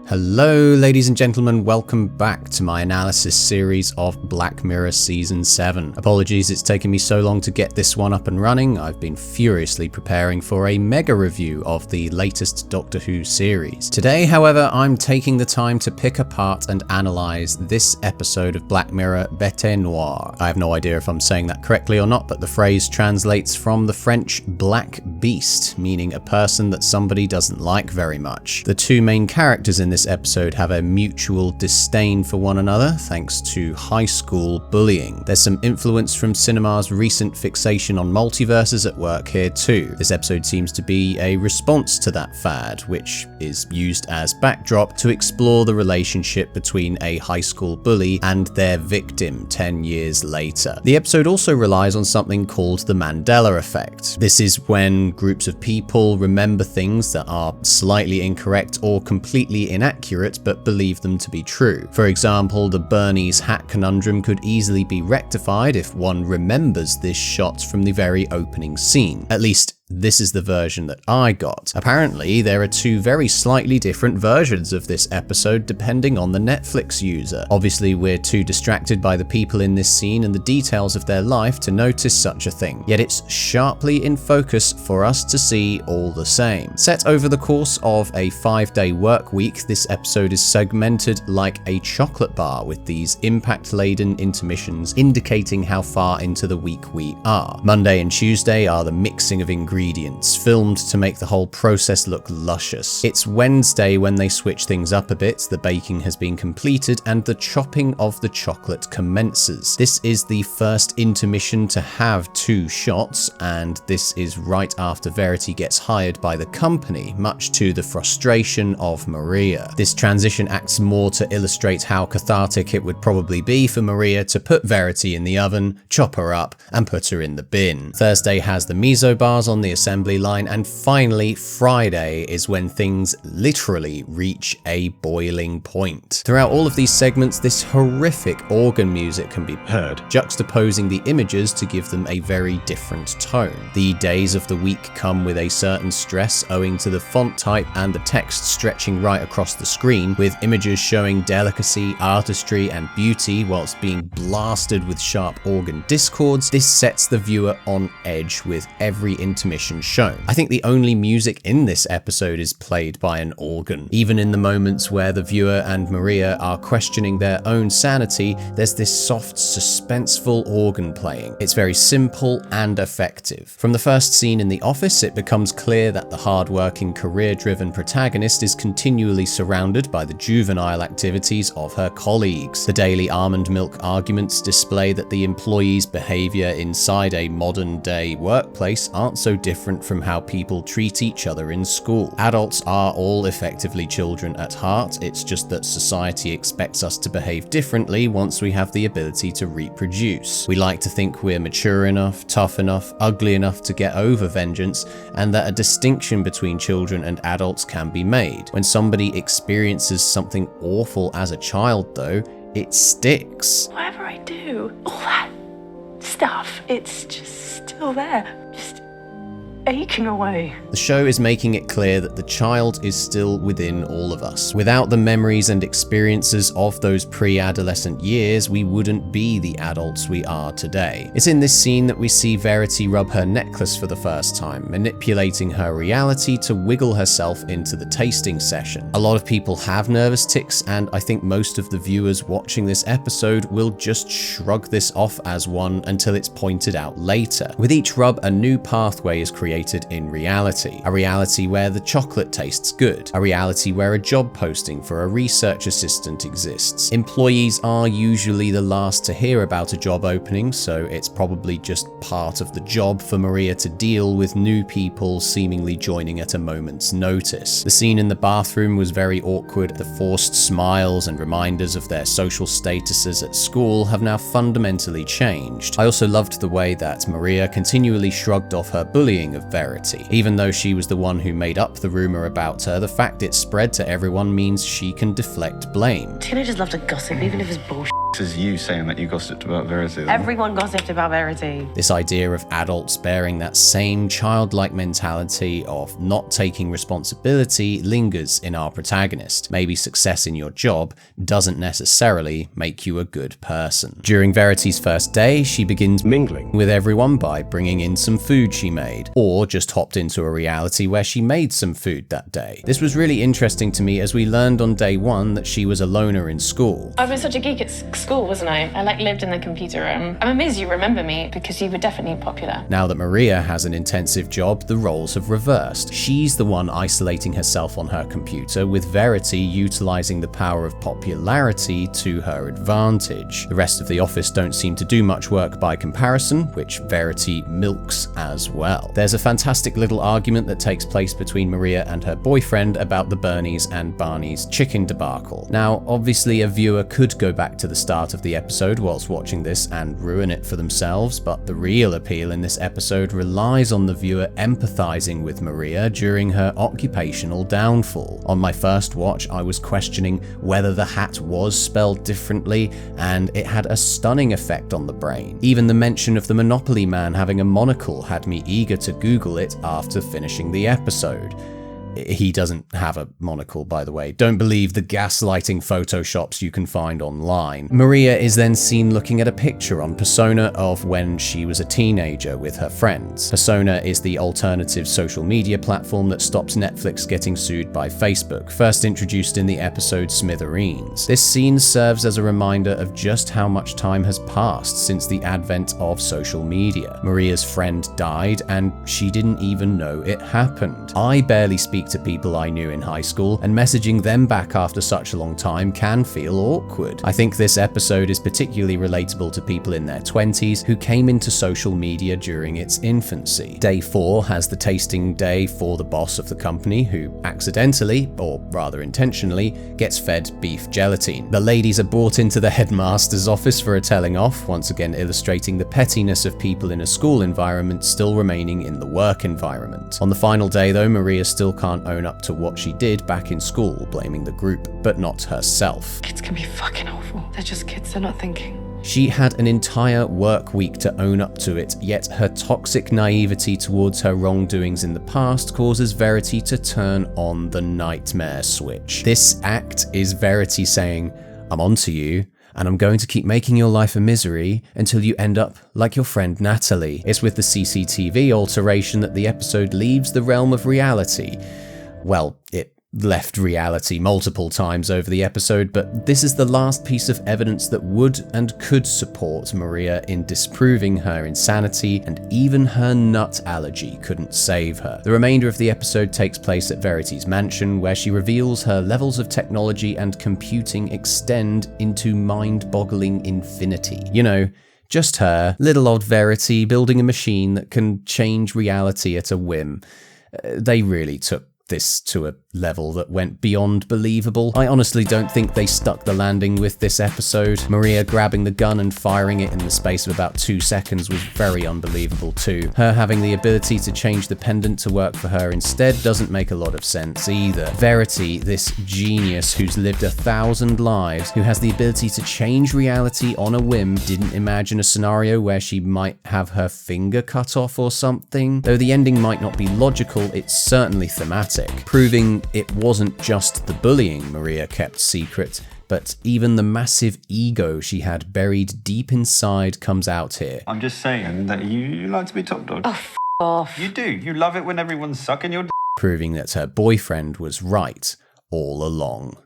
Hello ladies and gentlemen, welcome back to my analysis series of Black Mirror Season 7. Apologies it's taken me so long to get this one up and running. I've been furiously preparing for a mega review of the latest Doctor Who series. Today, however, I'm taking the time to pick apart and analyse this episode of Black Mirror, Bete Noire. I have no idea if I'm saying that correctly or not, but the phrase translates from the French black beast, meaning a person that somebody doesn't like very much. The two main characters in this episode have a mutual disdain for one another thanks to high school bullying. There's some influence from cinema's recent fixation on multiverses at work here too. This episode seems to be a response to that fad, which is used as backdrop to explore the relationship between a high school bully and their victim 10 years later. The episode also relies on something called the Mandela effect. This is when groups of people remember things that are slightly incorrect or completely inaccurate but believe them to be true. For example, the Bernie's hat conundrum could easily be rectified if one remembers this shot from the very opening scene. At least, this is the version that I got. Apparently, there are two very slightly different versions of this episode depending on the Netflix user. Obviously, we're too distracted by the people in this scene and the details of their life to notice such a thing. Yet it's sharply in focus for us to see all the same. Set over the course of a 5-day work week, this episode is segmented like a chocolate bar with these impact-laden intermissions indicating how far into the week we are. Monday and Tuesday are the mixing of ingredients filmed to make the whole process look luscious. It's Wednesday when they switch things up a bit, the baking has been completed and the chopping of the chocolate commences. This is the first intermission to have 2 shots, and this is right after Verity gets hired by the company, much to the frustration of Maria. This transition acts more to illustrate how cathartic it would probably be for Maria to put Verity in the oven, chop her up, and put her in the bin. Thursday has the miso bars on the assembly line, and finally Friday is when things literally reach a boiling point. Throughout all of these segments, this horrific organ music can be heard, juxtaposing the images to give them a very different tone. The days of the week come with a certain stress owing to the font type and the text stretching right across the screen, with images showing delicacy, artistry and beauty whilst being blasted with sharp organ discords. This sets the viewer on edge with every intermission shown. I think the only music in this episode is played by an organ. Even in the moments where the viewer and Maria are questioning their own sanity, there's this soft, suspenseful organ playing. It's very simple and effective. From the first scene in the office, it becomes clear that the hard-working, career-driven protagonist is continually surrounded by the juvenile activities of her colleagues. The daily almond milk arguments display that the employees' behavior inside a modern-day workplace aren't so different from how people treat each other in school. Adults are all effectively children at heart, it's just that society expects us to behave differently once we have the ability to reproduce. We like to think we're mature enough, tough enough, ugly enough to get over vengeance, and that a distinction between children and adults can be made. When somebody experiences something awful as a child though, it sticks. Whatever I do, all that stuff, it's just still there. Just aching away. The show is making it clear that the child is still within all of us. Without the memories and experiences of those pre-adolescent years, we wouldn't be the adults we are today. It's in this scene that we see Verity rub her necklace for the first time, manipulating her reality to wiggle herself into the tasting session. A lot of people have nervous tics, and I think most of the viewers watching this episode will just shrug this off as one until it's pointed out later. With each rub, a new pathway is created in reality. A reality where the chocolate tastes good. A reality where a job posting for a research assistant exists. Employees are usually the last to hear about a job opening, so it's probably just part of the job for Maria to deal with new people seemingly joining at a moment's notice. The scene in the bathroom was very awkward. The forced smiles and reminders of their social statuses at school have now fundamentally changed. I also loved the way that Maria continually shrugged off her bullying of Verity. Even though she was the one who made up the rumor about her, the fact it spread to everyone means she can deflect blame. Teenagers love to gossip, even if it's bullshit. fuck's is you saying that you gossiped about Verity? Everyone gossiped about Verity. This idea of adults bearing that same childlike mentality of not taking responsibility lingers in our protagonist. Maybe success in your job doesn't necessarily make you a good person. During Verity's first day, she begins mingling with everyone by bringing in some food she made, or just hopped into a reality where she made some food that day. This was really interesting to me as we learned on day one that she was a loner in school. I was such a geek at school, wasn't I? I lived in the computer room. I'm amazed you remember me because you were definitely popular. Now that Maria has an intensive job, the roles have reversed. She's the one isolating herself on her computer, with Verity utilizing the power of popularity to her advantage. The rest of the office don't seem to do much work by comparison, which Verity milks as well. There's a fantastic little argument that takes place between Maria and her boyfriend about the Bernies and Barney's chicken debacle. Now, obviously a viewer could go back to the start of the episode whilst watching this and ruin it for themselves, but the real appeal in this episode relies on the viewer empathizing with Maria during her occupational downfall. On my first watch, I was questioning whether the hat was spelled differently, and it had a stunning effect on the brain. Even the mention of the Monopoly man having a monocle had me eager to Google it after finishing the episode. He doesn't have a monocle, by the way. Don't believe the gaslighting photoshops you can find online. Maria is then seen looking at a picture on Persona of when she was a teenager with her friends. Persona is the alternative social media platform that stops Netflix getting sued by Facebook, first introduced in the episode Smithereens. This scene serves as a reminder of just how much time has passed since the advent of social media. Maria's friend died, and she didn't even know it happened. I barely speak to people I knew in high school, and messaging them back after such a long time can feel awkward. I think this episode is particularly relatable to people in their 20s who came into social media during its infancy. Day 4 has the tasting day for the boss of the company, who accidentally, or rather intentionally, gets fed beef gelatine. The ladies are brought into the headmaster's office for a telling off, once again illustrating the pettiness of people in a school environment still remaining in the work environment. On the final day though, Maria still can't own up to what she did back in school, blaming the group, but not herself. Kids can be fucking awful. They're just kids, they're not thinking. She had an entire work week to own up to it, yet her toxic naivety towards her wrongdoings in the past causes Verity to turn on the nightmare switch. This act is Verity saying, "I'm onto you, and I'm going to keep making your life a misery until you end up like your friend Natalie." It's with the CCTV alteration that the episode leaves the realm of reality. Well, it left reality multiple times over the episode, but this is the last piece of evidence that would and could support Maria in disproving her insanity, and even her nut allergy couldn't save her. The remainder of the episode takes place at Verity's mansion, where she reveals her levels of technology and computing extend into mind-boggling infinity. You know, just her, little old Verity, building a machine that can change reality at a whim. They really took this to a level that went beyond believable. I honestly don't think they stuck the landing with this episode. Maria grabbing the gun and firing it in the space of about 2 seconds was very unbelievable too. Her having the ability to change the pendant to work for her instead doesn't make a lot of sense either. Verity, this genius who's lived 1,000 lives, who has the ability to change reality on a whim, didn't imagine a scenario where she might have her finger cut off or something. Though the ending might not be logical, it's certainly thematic, proving it wasn't just the bullying Maria kept secret, but even the massive ego she had buried deep inside comes out here. I'm just saying that you like to be top dog. Oh, off. You do. You love it when everyone's sucking your d***. Proving that her boyfriend was right all along.